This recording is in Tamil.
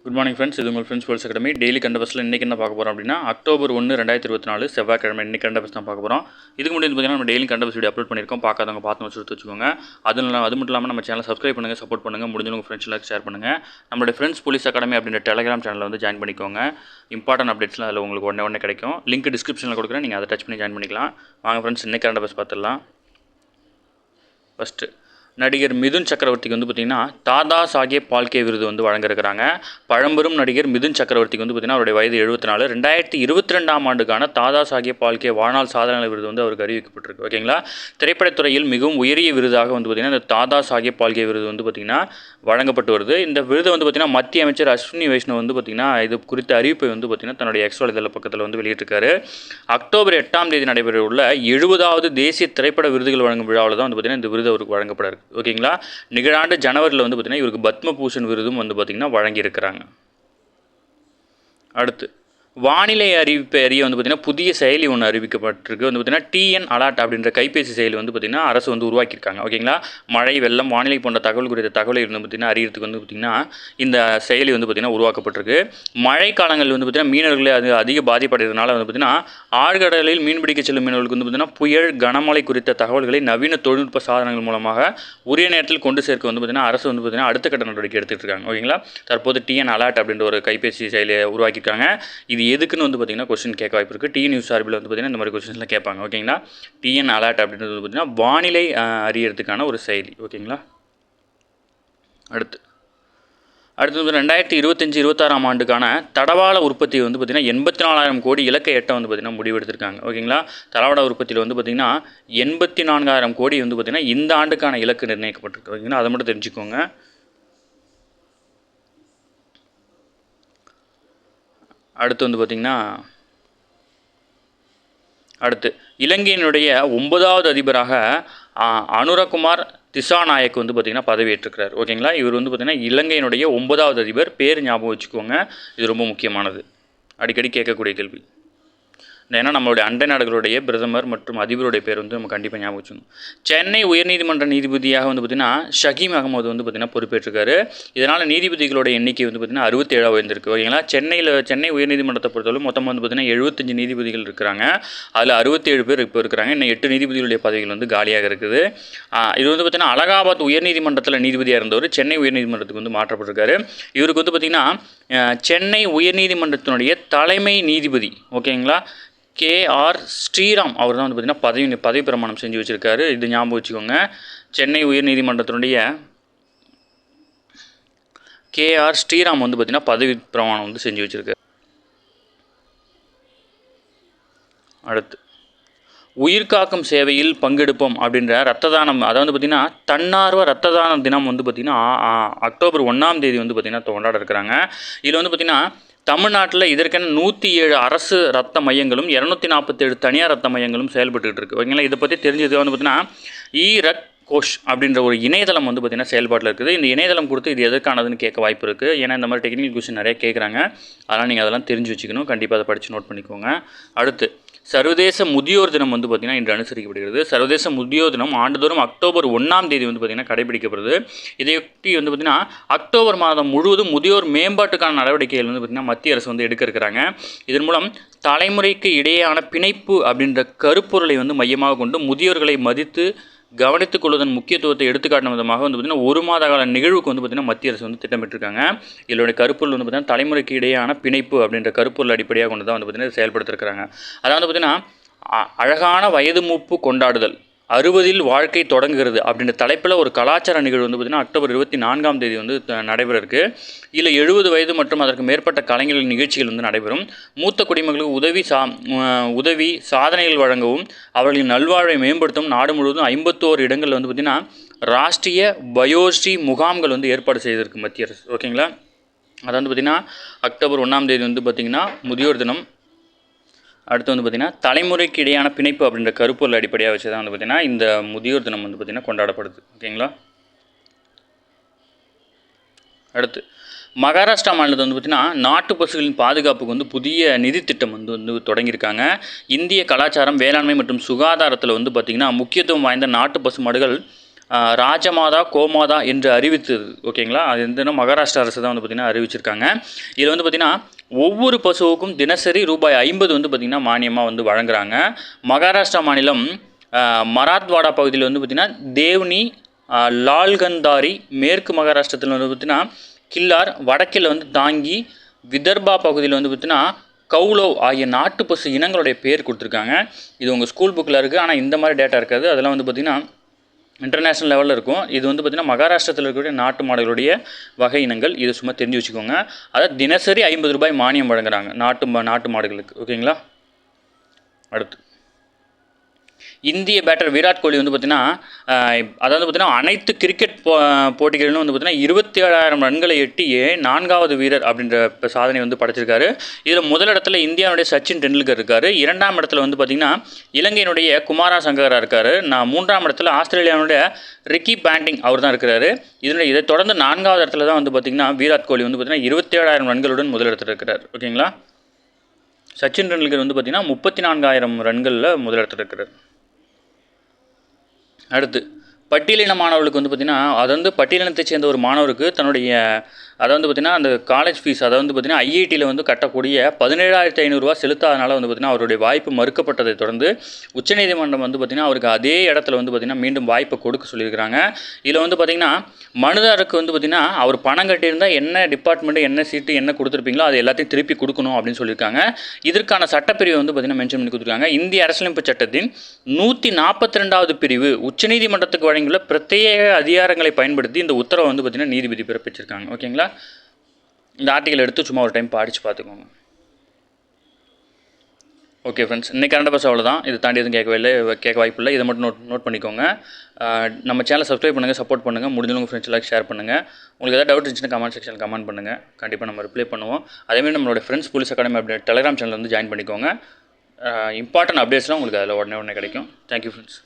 Good morning friends. இது உங்கள் ஃப்ரெண்ட்ஸ் ஸ்போர்ட்ஸ் அகாடமி. டெய்லி கண்டபஸில் இன்றைக்கி என்ன பார்க்க போகிறோம் அப்படின்னா அக்டோபர் 1 2024 செவ்வாய்க்கிழமை இன்றைக்கி கண்டபஸ் தான் பார்க்க போகிறோம். இதுக்கு முன்னாடி பார்த்தீங்கன்னா நம்ம டெய்லி கண்டபஸ் வீடியோ அப்லோட் பண்ணியிருக்கோம். பார்க்காதவங்க பார்த்து வச்சுக்கோங்க. அது மட்டும் இல்லாமல் நம்ம சேனல் சப்ஸ்கிரைப் பண்ணுங்கள், சப்போர்ட் பண்ணுங்கள், முடிஞ்சவங்க உங்கள் ஃப்ரெண்ட்ஸ் எல்லாருக்கும் ஷேர் பண்ணுங்கள். நம்மளுடைய ஃப்ரெண்ட்ஸ் போலீஸ் அகாடமி அப்படின்ற டெலிகிராம் சேனலில் வந்து ஜாயின் பண்ணிக்கோங்க. இம்பார்ட்டன்ட் அப்டேட்ஸ்லாம் அதில் உங்களுக்கு உடனே கிடைக்கும். லிங்க் டிஸ்கிரிப்ஷனில் கொடுக்குறேன், நீங்கள் அதை டச் பண்ணி ஜாயின் பண்ணிக்கலாம். வாங்க ஃப்ரெண்ட்ஸ், இன்றைக்கி கண்டபஸ் பார்த்துடலாம். ஃபஸ்ட்டு நடிகர் மிதுன் சக்கரவர்த்திக்கு வந்து பார்த்திங்கன்னா தாதா சாஹேப் பால்கே விருது வந்து வழங்கியிருக்கிறாங்க. பழம்பெரும் நடிகர் மிதுன் சக்கரவர்த்திக்கு வந்து பார்த்திங்கன்னா அவருடைய வயது 74. 2022ஆம் ஆண்டுக்கான தாதா சாஹேப் பால்கே வாழ்நாள் சாதனை விருது வந்து அவருக்கு அறிவிக்கப்பட்டிருக்கு. ஓகேங்களா. திரைப்படத்துறையில் மிகவும் உயரிய விருதாக வந்து பார்த்திங்கன்னா இந்த தாதா சாஹேப் பால்கே விருது வந்து பார்த்திங்கன்னா வழங்கப்பட்டு வருது. இந்த விருது வந்து பார்த்திங்கன்னா மத்திய அமைச்சர் அஸ்வினி வைஷ்ணவ் வந்து பார்த்திங்கன்னா இது குறித்த அறிவிப்பை வந்து பார்த்திங்கன்னா தன்னுடைய எக்ஸ் வலைதள பக்கத்தில் வந்து வெளியிட்டிருக்காரு. அக்டோபர் 8ஆம் தேதி நடைபெற உள்ள 70வது தேசிய திரைப்பட விருதுகள் வழங்கும் விழாவில் தான் வந்து பார்த்திங்கன்னா இந்த விருது அவருக்கு வழங்கப்பட இருக்கு. ஓகேங்களா. நிகழாண்டு ஜனவரியில் வந்து பார்த்திங்கன்னா இவருக்கு பத்மபூஷன் விருதும் வந்து பார்த்திங்கன்னா வழங்கியிருக்கிறாங்க. அடுத்து வானிலை அறிவிப்பை அறிய வந்து பார்த்திங்கன்னா புதிய செயலி ஒன்று அறிவிக்கப்பட்டிருக்கு. வந்து பார்த்திங்கன்னா டிஎன் அலர்ட் அப்படின்ற கைபேசி செயலி வந்து பார்த்திங்கன்னா அரசு வந்து உருவாக்கியிருக்காங்க. ஓகேங்களா. மழை, வெள்ளம், வானிலை போன்ற தகவல் குறித்த தகவலை இருந்து பார்த்திங்கன்னா அறியறதுக்கு வந்து பார்த்திங்கன்னா இந்த செயலி வந்து பார்த்திங்கன்னா உருவாக்கப்பட்டிருக்கு. மழை காலங்கள் வந்து பார்த்திங்கன்னா மீனவர்களே அது அதிக பாதிப்படைகிறதுனால வந்து பார்த்திங்கன்னா ஆழ்கடலில் மீன்பிடிக்க செல்லும் மீனவர்களுக்கு வந்து பார்த்திங்கன்னா புயல், கனமழை குறித்த தகவல்களை நவீன தொழில்நுட்ப சாதனங்கள் மூலமாக உரிய நேரத்தில் கொண்டு சேர்க்க வந்து பார்த்திங்கன்னா அரசு வந்து பார்த்திங்கன்னா அடுத்த கட்ட நடவடிக்கை எடுத்துகிட்டு இருக்காங்க. ஓகேங்களா. தற்போது டிஎன் அலர்ட் அப்படின்ற ஒரு கைபேசி செயலியை உருவாக்கியிருக்காங்க. இது எதுக்குன்னு வந்து பார்த்திங்கன்னா கொஸ்டின் கேட்க வாய்ப்பு இருக்குது. டிஎன் நியூஸ் சார்பில் வந்து பார்த்திங்கன்னா இந்த மாதிரி கொஸ்டின்ஸ்லாம் கேட்பாங்க. ஓகேங்களா. டிஎன் அலர்ட் அப்படின்றது வந்து பார்த்திங்கன்னா வானிலை அறியறதுக்கான ஒரு செயலி. ஓகேங்களா. அடுத்து 2025-26ஆம் ஆண்டுக்கான தடவாள உற்பத்தி வந்து பார்த்திங்கன்னா 84,000 கோடி இலக்கை எட்ட வந்து பார்த்திங்கன்னா முடிவெடுத்திருக்காங்க. ஓகேங்களா. தடவாள உற்பத்தியில் வந்து பார்த்திங்கன்னா 84,000 கோடி வந்து பார்த்திங்கன்னா இந்த ஆண்டுக்கான இலக்கு நிர்ணயிக்கப்பட்டிருக்கு. ஓகேங்களா. அதை மட்டும் தெரிஞ்சுக்கோங்க. அடுத்து வந்து பார்த்திங்கன்னா இலங்கையினுடைய 9வது அதிபராக அனுரகுமார் திசாநாயக் வந்து பார்த்திங்கன்னா பதவியேற்றிருக்கிறார். ஓகேங்களா. இவர் வந்து பார்த்திங்கன்னா இலங்கையினுடைய 9வது அதிபர். பேர் ஞாபகம் வச்சுக்கோங்க, இது ரொம்ப முக்கியமானது, அடிக்கடி கேட்கக்கூடிய கேள்வி. ஏன்னா நம்மளுடைய அண்டை நாடுகளுடைய பிரதமர் மற்றும் அதிபருடைய பேர் வந்து நம்ம கண்டிப்பாக ஞாபகம் வச்சுக்கணும். சென்னை உயர்நீதிமன்ற நீதிபதியாக வந்து பார்த்திங்கன்னா ஷகீம் அகமது வந்து பார்த்திங்கன்னா பொறுப்பேற்றிருக்காரு. இதனால் நீதிபதிகளோட எண்ணிக்கை வந்து பார்த்திங்கன்னா 67 உயர்ந்திருக்கு. ஓகேங்களா. சென்னை உயர்நீதிமன்றத்தை பொறுத்தவரை மொத்தம் வந்து பார்த்திங்கன்னா 75 நீதிபதிகள் இருக்கிறாங்க. அதில் 67 பேர் இப்போ இருக்கிறாங்க. இன்னும் 8 நீதிபதிகளுடைய பதவிகள் வந்து காலியாக இருக்குது. இது வந்து பார்த்திங்கன்னா அலகாபாத் உயர்நீதிமன்றத்தில் நீதிபதியாக இருந்தவர் சென்னை உயர்நீதிமன்றத்துக்கு வந்து மாற்றப்பட்டிருக்காரு. இவருக்கு வந்து பார்த்திங்கன்னா சென்னை உயர்நீதிமன்றத்தினுடைய தலைமை நீதிபதி ஓகேங்களா KR ஸ்ரீராம் அவர் தான் வந்து பார்த்திங்கன்னா பதவி பிரமாணம் செஞ்சு வச்சுருக்காரு. இது ஞாபகம் வச்சுக்கோங்க. சென்னை உயர்நீதிமன்றத்தினுடைய KR ஸ்ரீராம் வந்து பார்த்திங்கன்னா பதவி பிரமாணம் வந்து செஞ்சு வச்சுருக்காரு. அடுத்து உயிர்காக்கும் சேவையில் பங்கெடுப்போம் அப்படின்ற ரத்த தானம், அதாவது பார்த்திங்கன்னா தன்னார்வ ரத்த தான தினம் வந்து பார்த்திங்கன்னா அக்டோபர் 1ஆம் தேதி வந்து பார்த்திங்கன்னா கொண்டாட இருக்கிறாங்க. இதில் வந்து பார்த்திங்கன்னா தமிழ்நாட்டில் இதற்கென 107 அரசு ரத்த மையங்களும் 247 தனியார் ரத்த மையங்களும் செயல்பட்டுக்கிட்டு இருக்குது. ஓகேங்களா. இதை பற்றி தெரிஞ்சது வந்து பார்த்திங்கன்னா ரத் கோஷ் அப்படின்ற ஒரு இணையதளம் வந்து பார்த்திங்கன்னா செயல்பாட்டில் இருக்குது. இந்த இணையதளம் கொடுத்து இது எதற்கானதுன்னு கேட்க வாய்ப்பு இருக்குது. ஏன்னா இந்த மாதிரி டெக்னிக்கல் கொஸ்டின் நிறைய கேட்குறாங்க. அதனால் நீங்கள் அதெல்லாம் தெரிஞ்சு வச்சுக்கணும். கண்டிப்பாக அதை படித்து நோட் பண்ணிக்கோங்க. அடுத்து சர்வதேச முதியோர் தினம் வந்து பார்த்திங்கன்னா இன்று அனுசரிக்கப்படுகிறது. சர்வதேச முதியோர் தினம் ஆண்டுதோறும் அக்டோபர் 1ஆம் தேதி வந்து பார்த்திங்கன்னா கடைபிடிக்கப்படுது. இதையொட்டி வந்து பார்த்திங்கன்னா அக்டோபர் மாதம் முழுவதும் முதியோர் மேம்பாட்டுக்கான நடவடிக்கைகள் வந்து பார்த்திங்கன்னா மத்திய அரசு வந்து எடுக்க இருக்கிறாங்க. இதன் மூலம் தலைமுறைக்கு இடையேயான பிணைப்பு அப்படின்ற கருப்பொருளை வந்து மையமாக கொண்டு முதியோர்களை மதித்து கவனித்துக் கொள்வதன் முக்கியத்துவத்தை எடுத்துக்காட்டும் விதமாக வந்து பார்த்திங்கன்னா 1 மாத கால நிகழ்வுக்கு வந்து பார்த்திங்கன்னா மத்திய அரசு வந்து திட்டமிட்டிருக்காங்க. இதனுடைய கருப்பொருள் வந்து பார்த்திங்கன்னா தலைமுறைக்கு இடையேயான பிணைப்பு அப்படின்ற கருப்பொருள் அடிப்படையாக கொண்டு தான் வந்து பார்த்திங்கன்னா செயல்படுத்திருக்கிறாங்க. அதாவது பார்த்திங்கன்னா அழகான வயது மூப்பு கொண்டாடுதல் 60இல் வாழ்க்கை தொடங்குகிறது அப்படின்ற தலைப்பில் ஒரு கலாச்சார நிகழ்வு வந்து பார்த்திங்கன்னா அக்டோபர் 24ஆம் தேதி வந்து நடைபெற இருக்குது. இதில் 70 வயது மற்றும் அதற்கு மேற்பட்ட கலைஞர்கள் நிகழ்ச்சிகள் வந்து நடைபெறும். மூத்த குடிமக்களுக்கு உதவி சாதனைகள் வழங்கவும் அவர்களின் நல்வாழ்வை மேம்படுத்தும் நாடு முழுவதும் 51 இடங்களில் வந்து பார்த்திங்கன்னா ராஷ்ட்ரிய வயோஸ்ரீ முகாம்கள் வந்து ஏற்பாடு செய்திருக்கு மத்திய அரசு. ஓகேங்களா. அது வந்து பார்த்திங்கன்னா அக்டோபர் 1ஆம் தேதி வந்து பார்த்திங்கன்னா முதியோர் தினம். அடுத்து வந்து பார்த்திங்கன்னா தலைமுறைக்கு இடையான பிணைப்பு அப்படின்ற கருப்பொருள் அடிப்படையாக வச்சு தான் வந்து பார்த்திங்கன்னா இந்த முதியோர் தினம் வந்து பார்த்திங்கன்னா கொண்டாடப்படுது. ஓகேங்களா. அடுத்து மகாராஷ்டிரா மாநிலத்தில் வந்து பார்த்திங்கன்னா நாட்டு பசுகளின் பாதுகாப்புக்கு வந்து புதிய நிதி திட்டம் வந்து தொடங்கியிருக்காங்க. இந்திய கலாச்சாரம், வேளாண்மை மற்றும் சுகாதாரத்தில் வந்து பார்த்திங்கன்னா முக்கியத்துவம் வாய்ந்த நாட்டு பசு மாடுகள் ராஜமாதா கோமாதா என்று அறிவித்தது. ஓகேங்களா, அது வந்து மகாராஷ்டிரா அரசு தான் வந்து பார்த்திங்கன்னா அறிவிச்சிருக்காங்க. இதில் வந்து பார்த்திங்கன்னா ஒவ்வொரு பசுவுக்கும் தினசரி ரூபாய் 50 வந்து பார்த்திங்கன்னா மானியமாக வந்து வழங்குறாங்க. மகாராஷ்டிரா மாநிலம் மராத்வாடா பகுதியில் வந்து பார்த்திங்கன்னா தேவ்னி, லால்கந்தாரி, மேற்கு மகாராஷ்டிரத்தில் வந்து பார்த்திங்கன்னா கில்லார், வடக்கில் வந்து தாங்கி, விதர்பா பகுதியில் வந்து பார்த்திங்கன்னா கௌலவ் ஆகிய நாட்டு பசு இனங்களுடைய பேர் கொடுத்துருக்காங்க. இது உங்கள் ஸ்கூல் புக்கில் இருக்குது, ஆனால் இந்த மாதிரி டேட்டா இருக்காது. அதெல்லாம் வந்து பார்த்திங்கன்னா இன்டர்நேஷ்னல் லெவலில் இருக்கும். இது வந்து பார்த்திங்கன்னா மகாராஷ்டிரத்தில் இருக்கக்கூடிய நாட்டு மாடுகளுடைய வகை இனங்கள். இது சும்மா தெரிஞ்சு வச்சுக்கோங்க. அதாவது தினசரி 50 ரூபாய் மானியம் வழங்குறாங்க நாட்டு மாடுகளுக்கு. ஓகேங்களா. அடுத்து இந்திய பேட்டர் விராட் கோலி வந்து பார்த்திங்கன்னா அதாவது பார்த்திங்கன்னா அனைத்து கிரிக்கெட் போட்டிகளிலும் வந்து பார்த்திங்கன்னா 27,000 ரன்களை எட்டியே 4வது வீரர் அப்படின்ற சாதனை வந்து படைச்சிருக்காரு. இதில் முதலிடத்தில் இந்தியாவுடைய சச்சின் டெண்டுல்கர் இருக்கார். 2ஆம் இடத்துல வந்து பார்த்திங்கன்னா இலங்கையினுடைய குமாரா சங்கரா இருக்கார். 3ஆம் இடத்துல ஆஸ்திரேலியாவுடைய ரிக்கி பாண்டிங் அவர் தான் இருக்கிறாரு. இதை தொடர்ந்து 4வது இடத்துல தான் வந்து பார்த்திங்கன்னா விராட் கோலி வந்து பார்த்திங்கன்னா 27,000 ரன்களுடன் முதலிடத்தில் இருக்கிறார். ஓகேங்களா. சச்சின் டெண்டுல்கர் வந்து பார்த்திங்கன்னா 34,000 ரன்களில் முதலிடத்தில் இருக்கிறார். அடுத்து பட்டியலின மாணவர்களுக்கு வந்து பார்த்திங்கன்னா அது வந்து பட்டியலினத்தை சேர்ந்த ஒரு மாணவருக்கு தன்னுடைய அதை வந்து பார்த்திங்கன்னா அந்த காலேஜ் ஃபீஸ் அதை வந்து பார்த்திங்கன்னா ஐஐடியில் வந்து கட்டக்கூடிய 17,500 ரூபா செலுத்தாதனால வந்து பார்த்திங்கன்னா அவருடைய வாய்ப்பு மறுக்கப்பட்டதை தொடர்ந்து உச்சநீதிமன்றம் வந்து பார்த்திங்கன்னா அவருக்கு அதே இடத்துல வந்து பார்த்திங்கன்னா மீண்டும் வாய்ப்பை கொடுக்க சொல்லியிருக்கிறாங்க. இதில் வந்து பார்த்திங்கன்னா மனுதாரருக்கு வந்து பார்த்திங்கன்னா அவர் பணம் கட்டியிருந்தால் என்ன டிபார்ட்மெண்ட்டு என்ன சீட்டு என்ன கொடுத்துருப்பீங்களோ அது எல்லாத்தையும் திருப்பி கொடுக்கணும் அப்படின்னு சொல்லியிருக்காங்க. இதற்கான சட்டப்பிரிவை வந்து பார்த்திங்கன்னா மென்ஷன் பண்ணி கொடுத்துருக்காங்க. இந்திய அரசியலமைப்பு சட்டத்தின் 142வது பிரிவு உச்சநீதிமன்றத்துக்கு வழங்கியுள்ள பிரத்யேக அதிகாரங்களை பயன்படுத்தி இந்த உத்தரவை வந்து பார்த்திங்கன்னா நீதிபதி பிறப்பிச்சிருக்காங்க. ஓகேங்களா. இந்த ஆர்டிக்கல் எடுத்து சும்மா ஒரு டைம் படித்து பார்த்துக்கோங்க. ஓகே ஃப்ரெண்ட்ஸ், இன்றைக்கி கரண்ட் அஃபேர்ஸ் அவ்வளோதான். இது தாண்டி எதுவும் கேட்க வாய்ப்பு இல்லை. இதை மட்டும் நோட் பண்ணிக்கோங்க. நம்ம சேனலை சப்ஸ்கிரைப் பண்ணுங்கள், சப்போர்ட் பண்ணுங்கள், முடிஞ்சவங்க ஃப்ரெண்ட்ஸ் எல்லாம் ஷேர் பண்ணுங்கள். உங்களுக்கு எதாவது டவுட் இருந்துச்சுன்னா கமெண்ட் செக்ஷனில் கமெண்ட் பண்ணுங்கள். கண்டிப்பாக நம்ம ரிப்ளை பண்ணுவோம். அதேமாதிரி நம்மளோட friends police academy update Telegram channel வந்து ஜாயின் பண்ணிக்கோங்க. இம்பார்ட்டன்ட் அப்டேட்ஸ்லாம் உங்களுக்கு அதில் உடனே கிடைக்கும். Thank you friends.